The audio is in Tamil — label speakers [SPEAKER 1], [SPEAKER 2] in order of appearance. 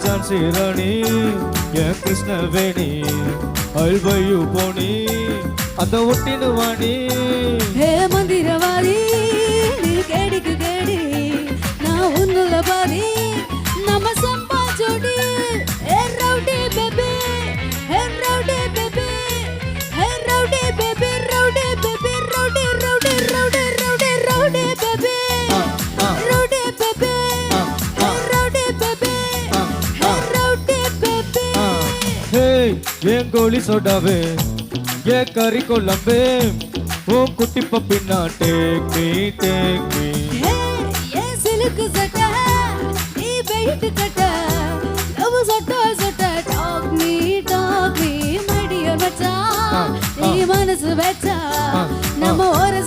[SPEAKER 1] ஜான்சி ராணி என் கிருஷ்ணவேணி அல்வையு போனி அந்த ஒட்டினு வாணி
[SPEAKER 2] ஹே மந்திரவாதி நீ கேடிக்கு கேடி நான் உன்னுல பாதி நம்ம சம்பா ஜோடி hey rowdy baby hey rowdy baby hey rowdy baby rowdy baby rowdy rowdy rowdy rowdy rowdy baby rowdy baby rowdy baby rowdy baby
[SPEAKER 1] hey என் கோழி சோடாவே ஏ கறி கொள்ளம்பே ஓ குட்டி பப்பினா டேக் மீ
[SPEAKER 2] ஹே ஏ சிலுக்கு சட்டா நீ வெயிட் கட்டா லவ் சட்டா சட்டா டாக் மீ மை டியர் மச்சான் நீ மனசு வெச்சா நம்ம ஒரு